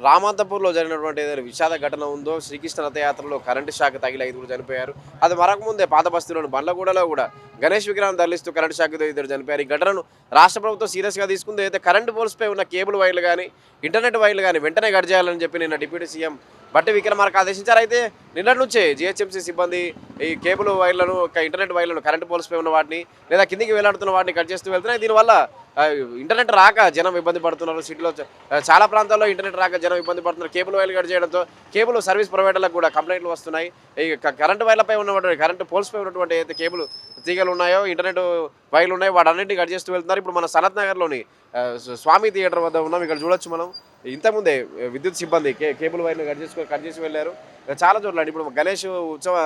రామాంతపూర్లో జరిగినటువంటి ఏదైనా విషాద ఘటన ఉందో, శ్రీకృష్ణ రథయాత్రలో కరెంటు షాక్ తగిలి 5గురు చనిపోయారు. అది మరకముందే పాత బస్తీలోని బండ్లగూడలో కూడా గణేష్ విగ్రహం తరలిస్తూ కరెంటు షాక్తో 2 చనిపోయారు. ఈ ఘటనను రాష్ట్ర ప్రభుత్వం సీరియస్గా తీసుకుంది. అయితే కరెంటు పోల్స్పై ఉన్న కేబుల్ వైర్లు కానీ, ఇంటర్నెట్ వైర్లు కానీ వెంటనే కట్ చేయాలని చెప్పి నిన్న డిప్యూటీ సీఎం బట్టి విక్రమార్క ఆదేశించారు. అయితే నిన్నటి నుంచే జీహెచ్ఎంసీ సిబ్బంది ఈ కేబుల్ వైర్లను, ఇంటర్నెట్ వైర్లను, కరెంటు పోల్స్పై ఉన్న వాటిని లేదా కిందికి వేలాడుతున్న వాటిని కట్ చేస్తూ వెళ్తున్నాయి. దీనివల్ల ఇంటర్నెట్ రాక జనం ఇబ్బంది పడుతున్నారు. సిటీలో చాలా ప్రాంతాల్లో ఇంటర్నెట్ రాక జనం ఇబ్బంది పడుతున్నారు. కేబుల్ వైర్లు కట్ చేయడంతో కేబుల్ సర్వీస్ ప్రొవైడర్లకు కూడా కంప్లైంట్లు వస్తున్నాయి. ఈ కరెంటు వైర్లపై ఉన్నటువంటి కరెంటు పోల్స్పై ఉన్నటువంటి అయితే కేబుల్ తీగలు ఉన్నాయో, ఇంటర్నెట్ వైర్లు ఉన్నాయో వాటన్నింటినీ కట్ చేస్తూ వెళ్తున్నారు. ఇప్పుడు మన సనత్ నగర్లోని స్వామి థియేటర్ వద్ద ఉన్నాం. ఇక్కడ చూడొచ్చు మనం. ఇంతకుముందే విద్యుత్ సిబ్బంది కేబుల్ వైర్లు కట్ చేసి వెళ్ళారు. చాలా చోట్ల ఇప్పుడు గణేష్ ఉత్సవ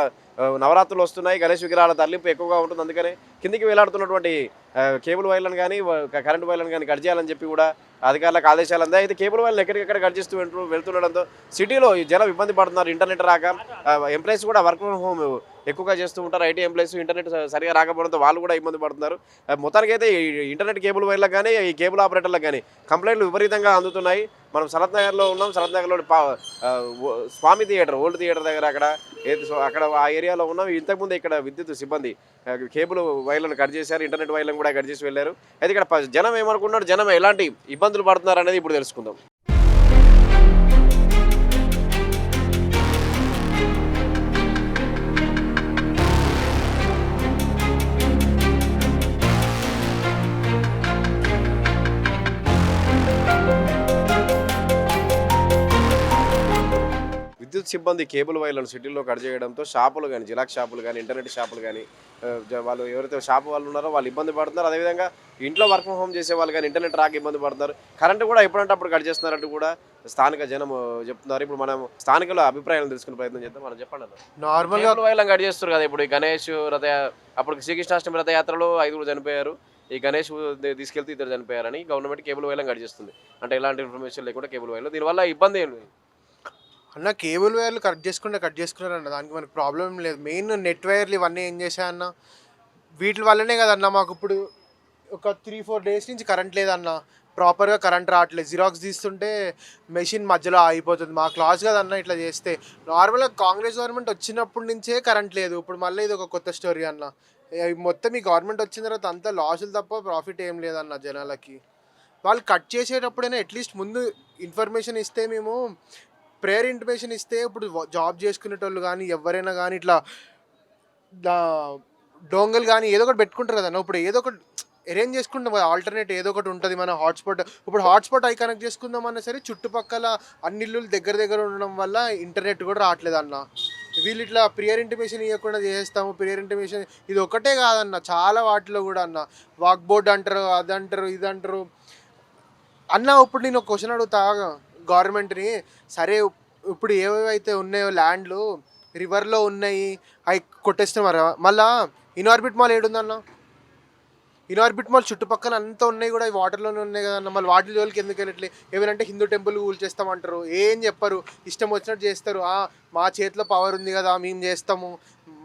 నవరాత్రులు వస్తున్నాయి. గణేష్ విగ్రహాల తరలింపు ఎక్కువగా ఉంటుంది. అందుకనే కిందికి వేలాడుతున్నటువంటి కేబుల్ వైర్లను కానీ, కరెంటు వైర్లను కానీ కట్ చేయాలని చెప్పి కూడా అధికారులకు ఆదేశాలు అందాయి. అయితే కేబుల్ వైర్లు ఎక్కడికెక్కడ కట్ చేస్తూ వెళ్తుండడంతో సిటీలో ఈ జనం ఇబ్బంది పడుతున్నారు. ఇంటర్నెట్ రాక ఎంప్లాయీస్ కూడా వర్క్ ఫ్రమ్ హోమ్ ఎక్కువగా చేస్తూ ఉంటారు. ఐటీ ఎంప్లాయీస్ ఇంటర్నెట్ సరిగా రాకపోవడంతో వాళ్ళు కూడా ఇబ్బంది పడుతున్నారు. మొత్తానికైతే ఈ ఇంటర్నెట్ కేబుల్ వైర్లకు కానీ, ఈ కేబుల్ ఆపరేటర్లకు కానీ కంప్లైంట్లు విపరీతంగా అందుతున్నాయి. మనం సనత్ నగర్లో ఉన్నాం. సనత్ నగర్లోని స్వామి థియేటర్, ఓల్డ్ థియేటర్ దగ్గర అక్కడ ఆ ఏరియాలో ఉన్నాం. ఇంతకుముందు ఇక్కడ విద్యుత్ సిబ్బంది కేబుల్ వైర్లను కట్ చేశారు. ఇంటర్నెట్ వైర్లను కూడా కట్ చేసి వెళ్ళారు. అయితే ఇక్కడ జనం ఏమనుకున్నారు, జనం ఎలాంటి ఇబ్బందులు పడుతున్నారు అనేది ఇప్పుడు తెలుసుకుందాం. విద్యుత్ సిబ్బంది కేబుల్ వైర్లను సిటీలో కట్ చేయడంతో షాపులు కానీ, జిరాక్స్ షాపులు కానీ, ఇంటర్నెట్ షాపులు కానీ, వాళ్ళు ఎవరైతే షాపు వాళ్ళు ఉన్నారో వాళ్ళు ఇబ్బంది పడుతున్నారు. అదేవిధంగా ఇంట్లో వర్క్ ఫ్రమ్ హోమ్ చేసే వాళ్ళు కానీ ఇంటర్నెట్ రాక ఇబ్బంది పడుతున్నారు. కరెంటు కూడా ఎప్పుడంటే అప్పుడు కట్ చేస్తున్నారంటూ కూడా స్థానిక జనం చెప్తున్నారు. ఇప్పుడు మనం స్థానికుల అభిప్రాయాలను తెలుసుకునే ప్రయత్నం చేద్దాం. మనం చెప్పండి అన్న. నార్మల్గా వైర్లను కట్ చేస్తారు కదా. ఇప్పుడు ఈ గణేష్ అప్పుడు శ్రీకృష్ణాష్టమి రథయాత్రలో 5గురు చనిపోయారు. ఈ గణేష్ తీసుకెళ్తే 2 చనిపోయారని గవర్నమెంట్ కేబుల్ వైర్లను కట్ చేస్తుంది. అంటే ఎలాంటి ఇన్ఫర్మేషన్ లేకుండా కేబుల్ వైర్లు, దీనివల్ల ఇబ్బంది ఏమి అన్న? కేబుల్ వైర్లు కట్ చేసుకున్నారన్న, దానికి మనకు ప్రాబ్లం ఏం లేదు. మెయిన్ నెట్ వైర్లు ఇవన్నీ ఏం చేశాయన్న, వీటి వల్లనే కదన్న మాకు ఇప్పుడు ఒక 3-4 డేస్ నుంచి కరెంట్ లేదన్న. ప్రాపర్గా కరెంట్ రావట్లేదు. జిరాక్స్ తీస్తుంటే మెషిన్ మధ్యలో ఆగిపోతుంది. మా క్లాస్ కదన్న ఇట్లా చేస్తే. నార్మల్గా కాంగ్రెస్ గవర్నమెంట్ వచ్చినప్పటి నుంచే కరెంట్ లేదు. ఇప్పుడు మళ్ళీ ఇది ఒక కొత్త స్టోరీ అన్న. మొత్తం ఈ గవర్నమెంట్ వచ్చిన తర్వాత అంతా లాసులు తప్ప ప్రాఫిట్ ఏం లేదన్న జనాలకి. వాళ్ళు కట్ చేసేటప్పుడైనా అట్లీస్ట్ ముందు ఇన్ఫర్మేషన్ ఇస్తే, మేము ప్రేయర్ ఇంటిమేషన్ ఇస్తే ఇప్పుడు జాబ్ చేసుకునేటోళ్ళు కానీ ఎవరైనా కానీ ఇట్లా డోంగల్ కానీ ఏదో ఒకటి పెట్టుకుంటారు కదన్న. ఇప్పుడు ఏదో ఒకటి అరేంజ్ చేసుకుంటాం కదా, ఆల్టర్నేట్ ఏదో ఒకటి ఉంటుంది. మన హాట్స్పాట్, ఇప్పుడు హాట్స్పాట్ అయి కనెక్ట్ చేసుకుందామన్నా సరే చుట్టుపక్కల అన్ని ఇల్లులు దగ్గర ఉండడం వల్ల ఇంటర్నెట్ కూడా రావట్లేదు అన్న. వీళ్ళు ఇట్లా ప్రేయర్ ఇంటిమేషన్ ఇవ్వకుండా చేస్తాము. ప్రేయర్ ఇంటిమేషన్ ఇది ఒకటే కాదన్న, చాలా వాటిలో కూడా అన్న. వాక్ బోర్డ్ అంటారు, అది అంటారు, ఇది అంటారు అన్న. ఇప్పుడు నేను ఒక క్వశ్చన్ అడుగుతా గవర్నమెంట్ని. సరే ఇప్పుడు ఏవేవైతే ఉన్నాయో ల్యాండ్లు రివర్లో ఉన్నాయి, అవి కొట్టేస్తున్నారు. మళ్ళీ ఇన్ఆర్బిట్ మాల్ ఏడుందన్న? ఇన్ఆర్బిట్ మాల్ చుట్టుపక్కల అంతా ఉన్నాయి కూడా వాటర్లోనే ఉన్నాయి కదన్న. మళ్ళీ వాటి జోలికి ఎందుకు వెళ్ళట్లే? ఏమంటే హిందూ టెంపుల్ కూల్చేస్తామంటారు, ఏం చెప్పరు, ఇష్టం వచ్చినట్టు చేస్తారు. మా చేతిలో పవర్ ఉంది కదా, మేము చేస్తాము,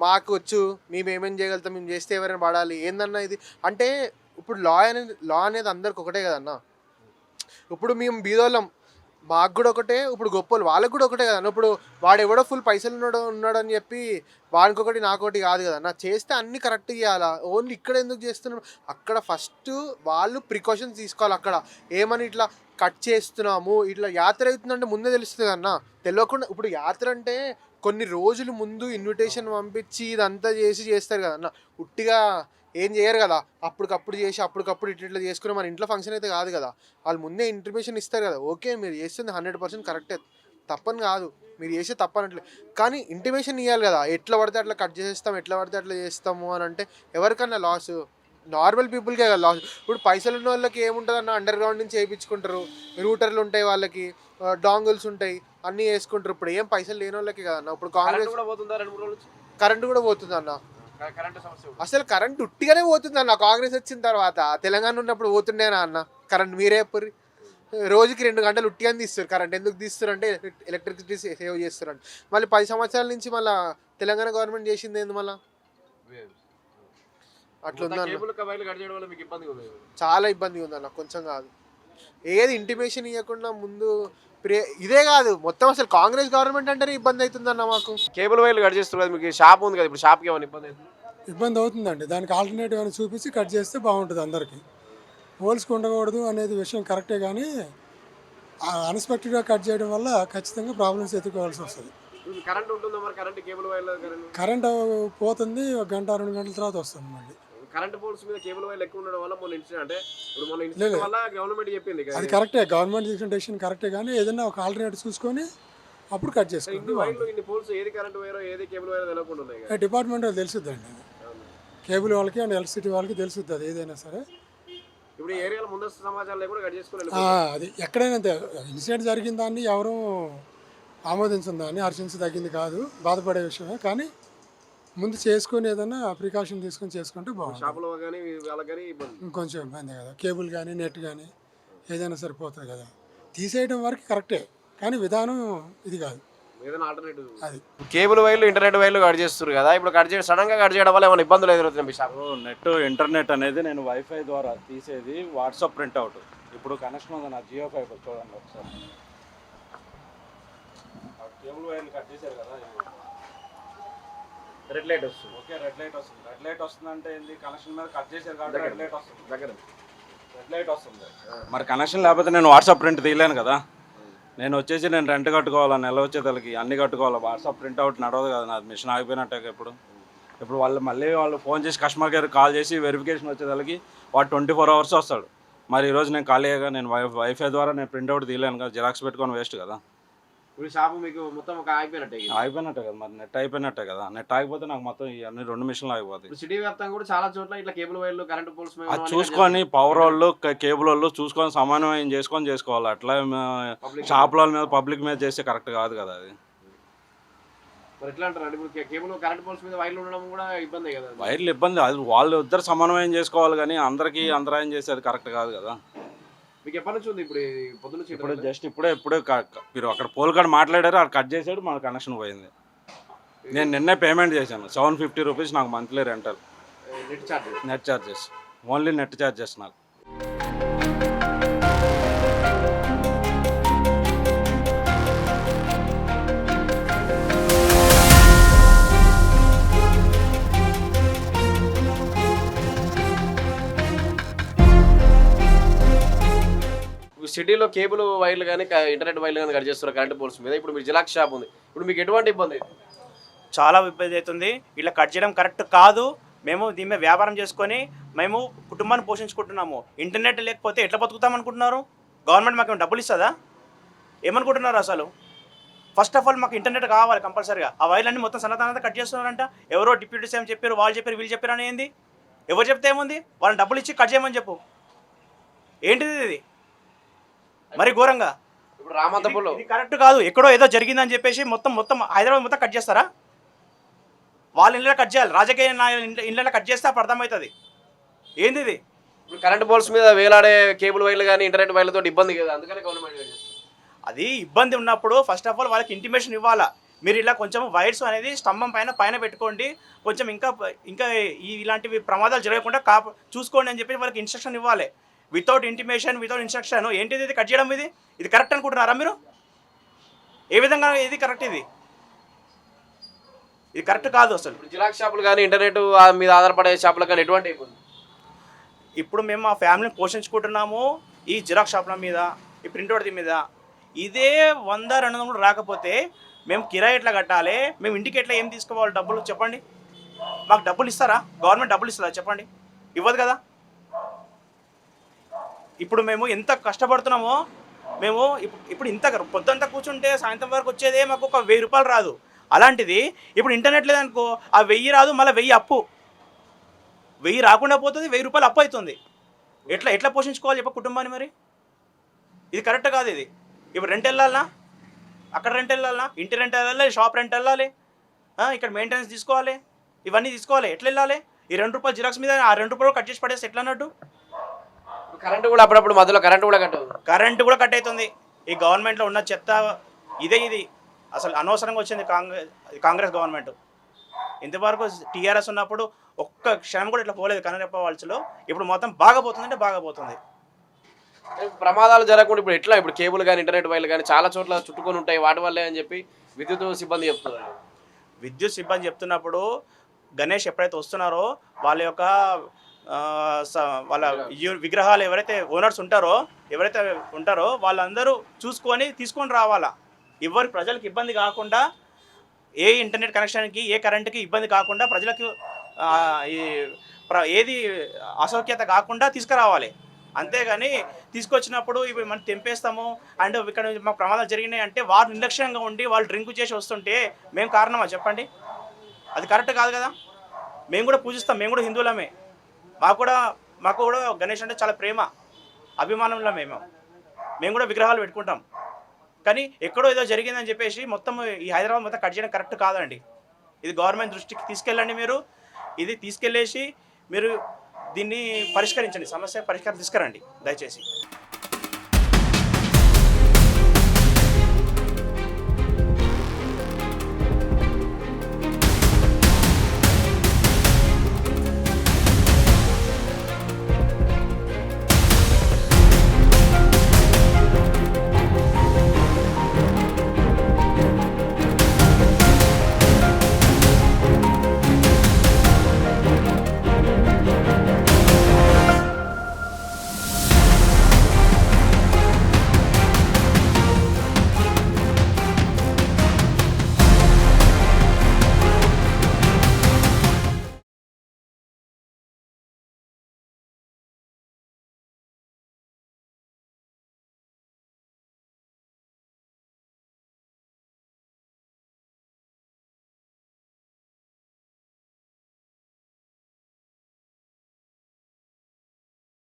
మాకు వచ్చు, మేము ఏమేమి చేయగలుగుతాం, మేము చేస్తే ఎవరైనా పడాలి, ఏందన్నా ఇది అంటే? ఇప్పుడు లా అనేది అందరికి ఒకటే కదన్న. ఇప్పుడు మేము బీదోళ్ళం, మాకు కూడా ఒకటే. ఇప్పుడు గొప్పలు వాళ్ళకు కూడా ఒకటే కదన్న. ఇప్పుడు వాడు ఎవడో ఫుల్ పైసలు ఉన్నాడని చెప్పి వానికొకటి నాకొకటి కాదు కదన్న. చేస్తే అన్నీ కరెక్ట్ చేయాలా? ఓన్లీ ఇక్కడ ఎందుకు చేస్తున్నాం? అక్కడ ఫస్ట్ వాళ్ళు ప్రికాషన్స్ తీసుకోవాలి. అక్కడ ఏమని ఇట్లా కట్ చేస్తున్నాము, ఇట్లా యాత్ర అవుతుందంటే ముందే తెలుస్తుంది కదన్న. తెలియకుండా ఇప్పుడు యాత్ర అంటే కొన్ని రోజుల ముందు ఇన్విటేషన్ పంపించి ఇదంతా చేస్తారు కదన్న. ఉట్టిగా ఏం చేయరు కదా, అప్పటికప్పుడు చేసి అప్పటికప్పుడు ఇట్లా చేసుకుని మన ఇంట్లో ఫంక్షన్ అయితే కాదు కదా. వాళ్ళు ముందే ఇన్ఫర్మేషన్ ఇస్తారు కదా. ఓకే, మీరు చేస్తుంది 100% కరెక్టే, తప్పని కాదు, మీరు చేసే తప్పనట్లే. కానీ ఇంటిమేషన్ ఇవ్వాలి కదా. ఎట్లా పడితే అట్లా కట్ చేసేస్తాం, ఎట్లా పడితే అట్లా చేస్తాము అని అంటే ఎవరికన్నా లాస్? నార్మల్ పీపుల్కే కదా లాస్. ఇప్పుడు పైసలు ఉన్న వాళ్ళకి ఏముంటుంది అన్న, అండర్ గ్రౌండ్ నుంచి వేయించుకుంటారు, రూటర్లు ఉంటాయి వాళ్ళకి, డాంగిల్స్ ఉంటాయి, అన్నీ వేసుకుంటారు. ఇప్పుడు ఏం పైసలు లేని వాళ్ళకి కదన్న. ఇప్పుడు కాంగ్రెస్ కరెంటు కూడా పోతుంది అన్న. అసలు కరెంట్ ఉట్టిగానే పోతుంది అన్న. కాంగ్రెస్ వచ్చిన తర్వాత తెలంగాణ ఉన్నప్పుడు పోతుండేనా అన్న కరెంట్? మీరే చెప్పరు. రోజుకి 2 గంటలు ఉట్టిగానే తీస్తారు కరెంట్. ఎందుకు తీస్తారు అంటే ఎలక్ట్రిసిటీ సేవ్ చేస్తారంట. మళ్ళీ 10 సంవత్సరాల నుంచి మళ్ళీ తెలంగాణ గవర్నమెంట్ చేసింది ఏంది మళ్ళీ? అట్లుందన్న, చాలా ఇబ్బంది ఉందన్న. కొంచెం కాదు, ఏది ఇంటిమేషన్ ఇవ్వకుండా ముందు ఇదే కాదు మొత్తం అసలు కాంగ్రెస్ గవర్నమెంట్ అంటేనే ఇబ్బంది అవుతుందన్న మాకు. కేబుల్ వైర్లు కట్ చేస్తారు కదా, మీకు షాప్ ఉంది కదా, ఇప్పుడు షాప్కి ఏమైనా ఇబ్బంది అవుతుంది? ఇబ్బంది అవుతుందండి. దానికి ఆల్టర్నేటివ్ అని చూపించి కట్ చేస్తే బాగుంటుంది అందరికీ. పోల్స్కి ఉండకూడదు అనేది విషయం కరెక్టే, కానీ అన్ఎక్స్పెక్టెడ్గా కట్ చేయడం వల్ల ఖచ్చితంగా ప్రాబ్లమ్స్ ఎదుర్కోవాల్సి వస్తుంది. కరెంట్ ఉంటుందా మరి? కరెంట్ కేబుల్ వైర్లు కరెంట్ పోతుంది, 1 గంట 2 గంటల తర్వాత వస్తుంది మళ్ళీ. కరెంట్ పోల్స్ మీద కేబుల్ వైర్లు ఎక్కువ ఉండడం వల్ల మొన్న ఇన్సిడెంట్, అంటే ఇప్పుడు మొన్న ఇన్సిడెంట్ వల్ల గవర్నమెంట్ చెప్పింది కదా, అది కరెక్టే, గవర్నమెంట్ తీసుకున్న డెసిషన్ కరెక్టే, కానీ ఏదైనా ఒక ఆల్టర్నేటివ్ చూసుకొని అప్పుడు కట్ చేసుకోండి. ఇన్ని వైర్లు ఇన్ని పోల్స్ ఏది కరెంట్ వైరో ఏది కేబుల్ వైరో తెలియకుండా ఉన్నాయి కదా. డిపార్ట్మెంట్ వాళ్ళు తెలుసుద్దండి, కేబుల్ వాళ్ళకి అండ్ ఎలక్ట్రిసిటీ వాళ్ళకి తెలుసుద్ది అది ఏదైనా సరే. ఇప్పుడు ఈ ఏరియాలో ముందస్తు సమాచారం లేకుండా కట్ చేసుకోవాలి. అది ఎక్కడైనా ఇన్సిడెంట్ జరిగిన దాన్ని ఎవరూ ఆమోదించిన దాన్ని హర్షించదగింది కాదు, బాధపడే విషయమే, కానీ ముందు చేసుకొని ఏదైనా ప్రికాషన్ తీసుకొని చేసుకుంటే బాగుంటుంది. షాపులో కానీ వాళ్ళకి కానీ ఇబ్బంది, ఇంకొంచెం ఇబ్బంది కదా. కేబుల్ కానీ నెట్ కానీ ఏదైనా సరిపోతుంది కదా. తీసేయడం వరకు కరెక్టే, కానీ విధానం ఇది కాదు, ఏదైనా ఆల్టర్నేటివ్. అది కేబుల్ వైర్లు ఇంటర్నెట్ వైర్లు కట్ చేస్తారు కదా, ఇప్పుడు కట్ చేయడం సడన్ గా కట్ చేయడం వల్ల ఏమైనా ఇబ్బందులు ఎదురవుతున్నాయి మీ షాప్? నెట్ ఇంటర్నెట్ అనేది నేను వైఫై ద్వారా తీసేది వాట్సాప్ ప్రింట్ అవుట్. ఇప్పుడు కనెక్షన్ ఉంది నా జియో ఫైబర్, చూడండి ఒకసారి. కేబుల్ వైర్లు కట్ చేశారు కదా, రెడ్ లైట్ వస్తుంది. ఓకే, రెడ్ లైట్ వస్తుంది. రెడ్ లైట్ వస్తుంది అంటే ఏంది? కనెక్షన్ మీద కట్ చేశారు కాబట్టి రెడ్ లైట్ వస్తుంది. దగ్గర రెడ్ లైట్ వస్తుంది. మరి కనెక్షన్ లేకపోతే నేను వాట్సాప్ ప్రింట్ తీయలేను కదా. నేను వచ్చేసి నేను రెంట్ కట్టుకోవాలా, నెల వచ్చేతలకి అన్ని కట్టుకోవాలా. వాట్సాప్ ప్రింట్ అవుట్ నడవదు కదా, నాది మిషన్ ఆగిపోయినట్టే. ఇప్పుడు వాళ్ళు మళ్ళీ ఫోన్ చేసి కస్టమర్ కేర్ కాల్ చేసి వెరిఫికేషన్ వచ్చేతలకి వాడు 24 hours వస్తాడు. మరి ఈరోజు నేను ఖాళీగా నేను వైఫై ద్వారా నేను ప్రింట్అవుట్ తీయలేను కదా, జిరాక్స్ పెట్టుకొని వేస్ట్ కదా. ఇప్పుడు షాప్ మీకు మొత్తం ఒక అయిపోయినట్టే కదా, మరి నెట్ అయిపోయినట్టే కదా. నెట్ ఆగిపోతే నాకు మొత్తం ఇవన్నీ 2 మిషన్లు ఆగిపోతాయి. సిటీ వ్యాప్తంగా కూడా చాలా చోట్ల ఇట్లా కేబుల్ వైర్లు కరెంట్ పోల్స్ అది చూసుకొని పవర్ వాళ్ళు కేబుల్ వాళ్ళు చూసుకొని సమన్వయం చేసుకోవాలి. అట్లా షాపుల మీద పబ్లిక్ మీద చేస్తే కరెక్ట్ కాదు కదా అది. మరి ఎట్లా అంటారు? ఇప్పుడు కేబుల్ కరెంట్ పోల్స్ మీద వైర్లు ఉండడం కూడా ఇబ్బంది కదా. వైర్లు ఇబ్బంది, అది వాళ్ళు ఇద్దరు సమన్వయం చేసుకోవాలి, కానీ అందరికీ అంతరాయం చేసేది కరెక్ట్ కాదు కదా. మీకు ఎప్పటి నుంచి ఉంది? ఇప్పుడు పొద్దున్న ఇప్పుడు జస్ట్ ఇప్పుడే మీరు అక్కడ పోల్ కార్డ్ మాట్లాడారు, అక్కడ కట్ చేసాడు, మన కనెక్షన్ పోయింది. నేను నిన్నే పేమెంట్ చేశాను 750 రూపీస్ నాకు monthly rental. Net charges, only net charges నాకు. సిటీలో కేబుల్ వైర్లు కానీ ఇంటర్నెట్ వైర్లు కానీ కట్ చేస్తారు కరెంట్ పోల్స్ మీద. ఇప్పుడు మీరు జిరాక్స్ షాప్ ఉంది, ఇప్పుడు మీకు ఎటువంటి ఇబ్బంది? చాలా ఇబ్బంది అవుతుంది. ఇట్లా కట్ చేయడం కరెక్ట్ కాదు. మేము దీని మీద వ్యాపారం చేసుకొని మేము కుటుంబాన్ని పోషించుకుంటున్నాము. ఇంటర్నెట్ లేకపోతే ఎట్లా బతుకుతాం అనుకుంటున్నారు? గవర్నమెంట్ మాకు డబ్బులు ఇస్తుందా? ఏమనుకుంటున్నారు అసలు? ఫస్ట్ ఆఫ్ ఆల్ మాకు ఇంటర్నెట్ కావాలి కంపల్సరీగా. ఆ వైర్లన్నీ మొత్తం సన్నదానంతా కట్ చేస్తున్నారంట. ఎవరో డిప్యూటీ సీఎం చెప్పారు, వాళ్ళు చెప్పారు, వీళ్ళు చెప్పారు అని ఏంది? ఎవరు చెప్తే ఏముంది? వాళ్ళని డబ్బులు ఇచ్చి కట్ చేయమని చెప్పు. ఏంటిది ఇది? మరి ఘోరంగా. ఇప్పుడు రామంతపూర్లో ఇది కరెక్ట్ కాదు. ఎక్కడో ఏదో జరిగిందని చెప్పేసి మొత్తం హైదరాబాద్ మొత్తం కట్ చేస్తారా? వాళ్ళ ఇళ్ళలో కట్ చేయాలి. రాజకీయ ఇళ్ళలో కట్ చేస్తే అప్పుడు అర్థమవుతుంది ఏంది ఇది. ఇప్పుడు కరెంట్ పోల్స్ మీద వేలాడే కేబుల్ వైర్లు కానీ ఇంటర్నెట్ వైర్లతో ఇబ్బంది కదా, అందుకని గవర్నమెంట్ అది ఇబ్బంది ఉన్నప్పుడు ఫస్ట్ ఆఫ్ ఆల్ వాళ్ళకి ఇంటిమేషన్ ఇవ్వాలా. మీరు ఇలా కొంచెం వైర్స్ అనేది స్తంభం పైన పెట్టుకోండి, కొంచెం ఇంకా ఇలాంటివి ప్రమాదాలు జరగకుండా చూసుకోండి అని చెప్పి వాళ్ళకి ఇన్స్ట్రక్షన్ ఇవ్వాలి. వితౌట్ ఇంటిమేషన్, వితౌట్ ఇన్స్ట్రక్షన్ ఏంటిది ఇది కట్ చేయడం? ఇది కరెక్ట్ అనుకుంటున్నారా మీరు? ఏ విధంగా ఇది కరెక్ట్? ఇది కరెక్ట్ కాదు అసలు. జిరాక్స్ షాపులు కానీ ఇంటర్నెట్ మీద ఆధారపడే షాపులు కానీ ఎటువంటి ఇబ్బంది? ఇప్పుడు మేము మా ఫ్యామిలీని పోషించుకుంటున్నాము ఈ జిరాక్స్ షాపుల మీద, ఈ ప్రింట్అవుట్ మీద. ఇదే 100-200 రాకపోతే మేము కిరాయి ఎట్లా కట్టాలి? మేము ఇంటికి ఎట్లా ఏం తీసుకోవాలి డబ్బులు? చెప్పండి. మాకు డబ్బులు ఇస్తారా? గవర్నమెంట్ డబ్బులు ఇస్తుందా? చెప్పండి. ఇవ్వదు కదా. ఇప్పుడు మేము ఎంత కష్టపడుతున్నామో, మేము ఇప్పుడు ఇంత పొద్దుంతా కూర్చుంటే సాయంత్రం వరకు వచ్చేదే మాకు ఒక 1000 రూపాయలు రాదు. అలాంటిది ఇప్పుడు ఇంటర్నెట్ లేదనుకో, ఆ 1000 రాదు, మళ్ళీ 1000 అప్పు. 1000 రాకుండా పోతుంది, 1000 రూపాయలు అప్పు అవుతుంది. ఎట్లా పోషించుకోవాలి చెప్ప కుటుంబాన్ని? మరి ఇది కరెక్ట్ కాదు. ఇది ఇప్పుడు రెంట్ వెళ్ళాలనా? అక్కడ రెంట్ వెళ్ళాలనా? ఇంటి రెంట్ వెళ్ళాలి, షాప్ రెంట్ వెళ్ళాలి, ఇక్కడ మెయింటెనెన్స్ తీసుకోవాలి, ఇవన్నీ తీసుకోవాలి. ఎట్లా వెళ్ళాలి? ఈ 2 రూపాయలు జిరాక్స్ మీద ఆ 2 రూపాయలు కట్ చేసి పడేస్తే ఎట్లా అన్నట్టు? కరెంట్ కూడా అప్పుడప్పుడు మధ్యలో కరెంట్ కూడా కట్ అవుతుంది. ఈ గవర్నమెంట్లో ఉన్న చెత్త ఇది అసలు అనవసరంగా వచ్చింది కాంగ్రెస్ గవర్నమెంట్. ఇంతవరకు టీఆర్ఎస్ ఉన్నప్పుడు ఒక్క క్షణం కూడా ఇట్లా పోలేదు కనరెప్ప వాల్స్లో. ఇప్పుడు మొత్తం బాగా పోతుందంటే బాగా పోతుంది. ప్రమాదాలు జరగకుండా ఇప్పుడు ఎట్లా ఇప్పుడు కేబుల్ కానీ ఇంటర్నెట్ వైర్లు కానీ చాలా చోట్ల చుట్టుకొని ఉంటాయి వాటి వల్లే అని చెప్పి విద్యుత్ సిబ్బంది చెప్తున్నారు. విద్యుత్ సిబ్బంది చెప్తున్నప్పుడు గణేష్ ఎప్పుడైతే వస్తున్నారో వాళ్ళ యొక్క వాళ్ళ విగ్రహాలు ఎవరైతే ఓనర్స్ ఉంటారో వాళ్ళందరూ చూసుకొని తీసుకొని రావాలా. ఎవరి ప్రజలకు ఇబ్బంది కాకుండా, ఏ ఇంటర్నెట్ కనెక్షన్కి ఏ కరెంట్కి ఇబ్బంది కాకుండా, ప్రజలకు ఏది అసౌక్యత కాకుండా తీసుకురావాలి. అంతేగాని తీసుకొచ్చినప్పుడు ఇప్పుడు మనం తెంపేస్తాము అండ్ ఇక్కడ మా ప్రమాదాలు జరిగినాయి అంటే వారు నిర్లక్ష్యంగా ఉండి వాళ్ళు డ్రింక్ చేసి వస్తుంటే మేము కారణమా చెప్పండి? అది కరెక్ట్ కాదు కదా. మేము కూడా పూజిస్తాం, మేము కూడా హిందువులమే, మాకు కూడా గణేష్ అంటే చాలా ప్రేమ అభిమానంలో మేము కూడా విగ్రహాలు పెట్టుకుంటాం. కానీ ఎక్కడో ఏదో జరిగిందని చెప్పేసి మొత్తం ఈ హైదరాబాద్ మొత్తం కట్ చేయడం కరెక్ట్ కాదండి. ఇది గవర్నమెంట్ దృష్టికి తీసుకెళ్ళండి. ఇది తీసుకెళ్ళేసి మీరు దీన్ని పరిష్కరించండి, సమస్య పరిష్కారం తీసుకురండి దయచేసి.